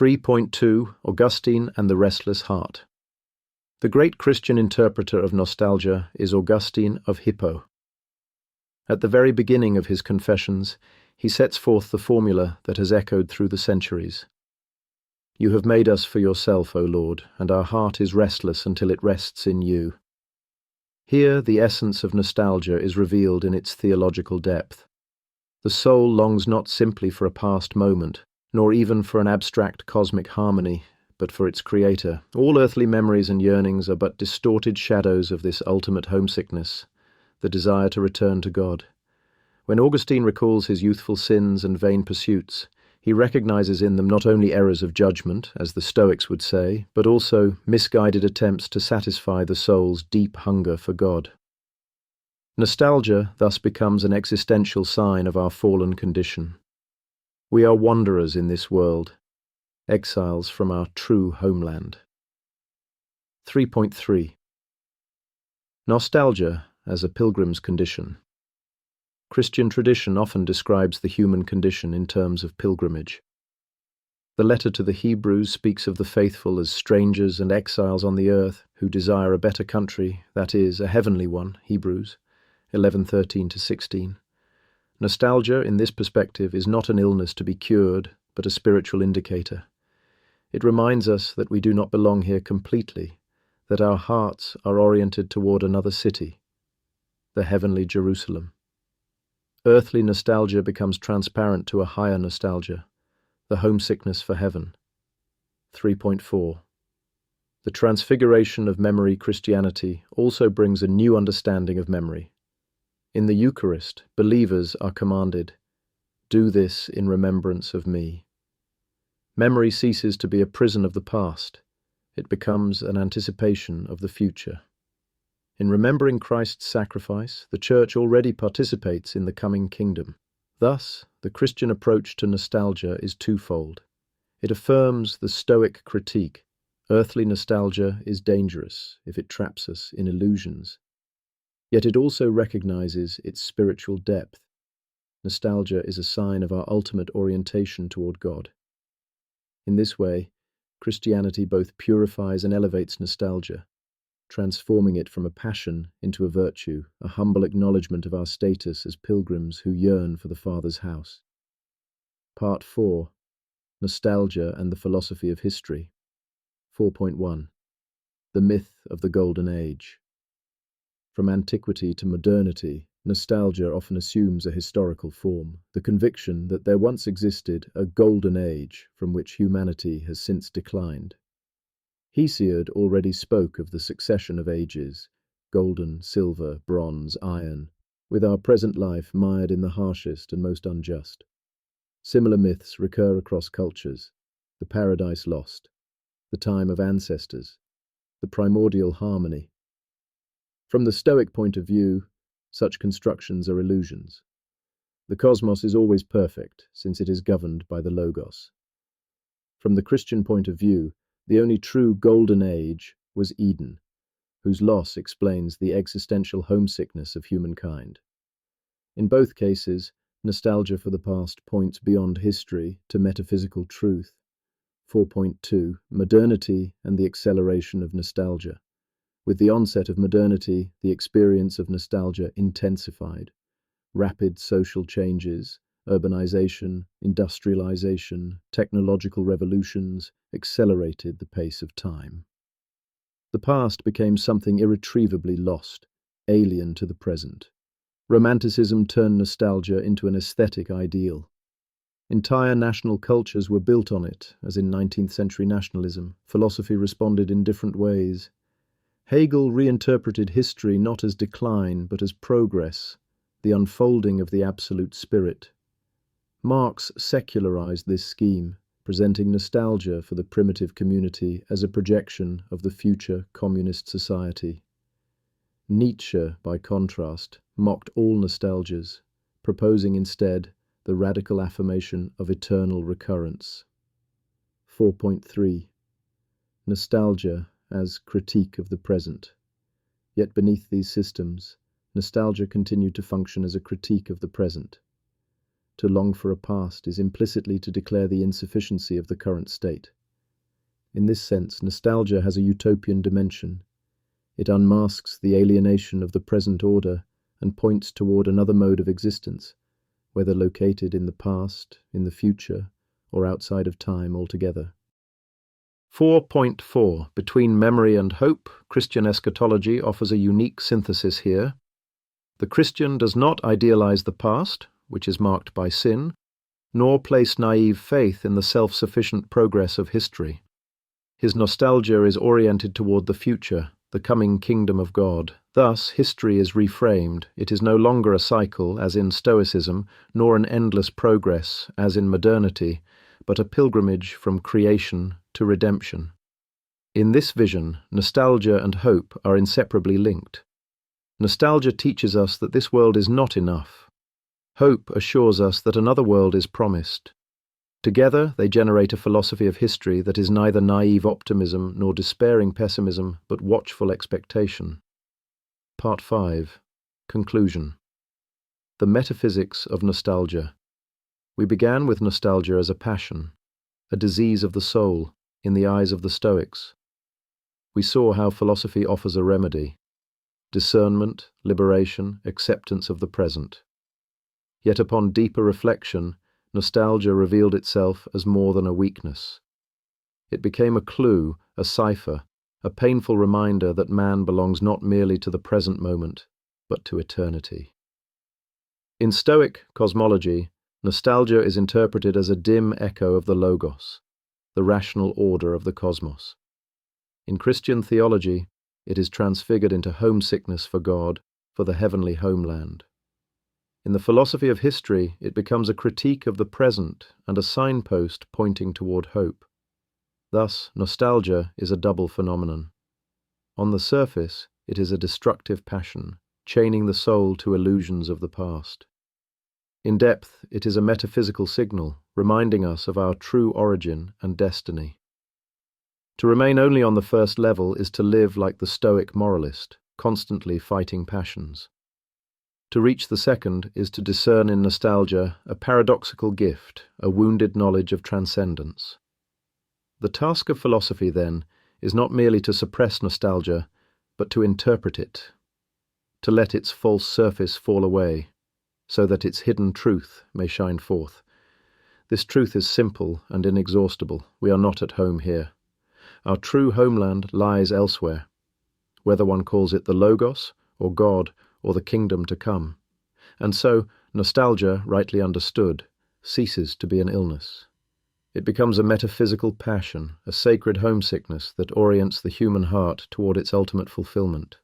3.2 Augustine and the Restless Heart. The great Christian interpreter of nostalgia is Augustine of Hippo. At the very beginning of his Confessions, he sets forth the formula that has echoed through the centuries. You have made us for yourself, O Lord, and our heart is restless until it rests in you. Here the essence of nostalgia is revealed in its theological depth. The soul longs not simply for a past moment, nor even for an abstract cosmic harmony, but for its creator. All earthly memories and yearnings are but distorted shadows of this ultimate homesickness, the desire to return to God. When Augustine recalls his youthful sins and vain pursuits, he recognizes in them not only errors of judgment, as the Stoics would say, but also misguided attempts to satisfy the soul's deep hunger for God. Nostalgia thus becomes an existential sign of our fallen condition. We are wanderers in this world, exiles from our true homeland. 3.3 Nostalgia as a pilgrim's condition. Christian tradition often describes the human condition in terms of pilgrimage. The letter to the Hebrews speaks of the faithful as strangers and exiles on the earth who desire a better country, that is, a heavenly one, Hebrews 11:13-16. Nostalgia, in this perspective, is not an illness to be cured, but a spiritual indicator. It reminds us that we do not belong here completely, that our hearts are oriented toward another city, the heavenly Jerusalem. Earthly nostalgia becomes transparent to a higher nostalgia, the homesickness for heaven. 3.4 The transfiguration of memory Christianity also brings a new understanding of memory. In the Eucharist, believers are commanded, "Do this in remembrance of me." Memory ceases to be a prison of the past. It becomes an anticipation of the future. In remembering Christ's sacrifice, the Church already participates in the coming kingdom. Thus, the Christian approach to nostalgia is twofold. It affirms the Stoic critique: earthly nostalgia is dangerous if it traps us in illusions. Yet it also recognizes its spiritual depth. Nostalgia is a sign of our ultimate orientation toward God. In this way, Christianity both purifies and elevates nostalgia, transforming it from a passion into a virtue, a humble acknowledgement of our status as pilgrims who yearn for the Father's house. Part 4. Nostalgia and the Philosophy of History. 4.1. The Myth of the Golden Age. From antiquity to modernity, nostalgia often assumes a historical form, the conviction that there once existed a golden age from which humanity has since declined. Hesiod already spoke of the succession of ages, golden, silver, bronze, iron, with our present life mired in the harshest and most unjust. Similar myths recur across cultures: the paradise lost, the time of ancestors, the primordial harmony. From the Stoic point of view, such constructions are illusions. The cosmos is always perfect, since it is governed by the Logos. From the Christian point of view, the only true golden age was Eden, whose loss explains the existential homesickness of humankind. In both cases, nostalgia for the past points beyond history to metaphysical truth. 4.2 Modernity and the acceleration of nostalgia. With the onset of modernity, the experience of nostalgia intensified. Rapid social changes, urbanization, industrialization, technological revolutions accelerated the pace of time. The past became something irretrievably lost, alien to the present. Romanticism turned nostalgia into an aesthetic ideal. Entire national cultures were built on it, as in 19th century nationalism. Philosophy responded in different ways. Hegel reinterpreted history not as decline, but as progress, the unfolding of the absolute spirit. Marx secularized this scheme, presenting nostalgia for the primitive community as a projection of the future communist society. Nietzsche, by contrast, mocked all nostalgias, proposing instead the radical affirmation of eternal recurrence. 4.3 Nostalgia as critique of the present. Yet beneath these systems, nostalgia continued to function as a critique of the present. To long for a past is implicitly to declare the insufficiency of the current state. In this sense, nostalgia has a utopian dimension. It unmasks the alienation of the present order and points toward another mode of existence, whether located in the past, in the future, or outside of time altogether. 4.4. Between memory and hope, Christian eschatology offers a unique synthesis here. The Christian does not idealize the past, which is marked by sin, nor place naive faith in the self-sufficient progress of history. His nostalgia is oriented toward the future, the coming kingdom of God. Thus, history is reframed. It is no longer a cycle, as in Stoicism, nor an endless progress, as in modernity, but a pilgrimage from creation to redemption. In this vision, nostalgia and hope are inseparably linked. Nostalgia teaches us that this world is not enough. Hope assures us that another world is promised. Together, they generate a philosophy of history that is neither naive optimism nor despairing pessimism, but watchful expectation. Part 5. Conclusion. The metaphysics of nostalgia. We began with nostalgia as a passion, a disease of the soul, in the eyes of the Stoics. We saw how philosophy offers a remedy: discernment, liberation, acceptance of the present. Yet upon deeper reflection, nostalgia revealed itself as more than a weakness. It became a clue, a cipher, a painful reminder that man belongs not merely to the present moment, but to eternity. In Stoic cosmology, nostalgia is interpreted as a dim echo of the Logos, the rational order of the cosmos. In Christian theology, it is transfigured into homesickness for God, for the heavenly homeland. In the philosophy of history, it becomes a critique of the present and a signpost pointing toward hope. Thus, nostalgia is a double phenomenon. On the surface, it is a destructive passion, chaining the soul to illusions of the past. In depth, it is a metaphysical signal, reminding us of our true origin and destiny. To remain only on the first level is to live like the Stoic moralist, constantly fighting passions. To reach the second is to discern in nostalgia a paradoxical gift, a wounded knowledge of transcendence. The task of philosophy, then, is not merely to suppress nostalgia, but to interpret it, to let its false surface fall away, so that its hidden truth may shine forth. This truth is simple and inexhaustible. We are not at home here. Our true homeland lies elsewhere, whether one calls it the Logos, or God, or the kingdom to come. And so, nostalgia, rightly understood, ceases to be an illness. It becomes a metaphysical passion, a sacred homesickness that orients the human heart toward its ultimate fulfillment.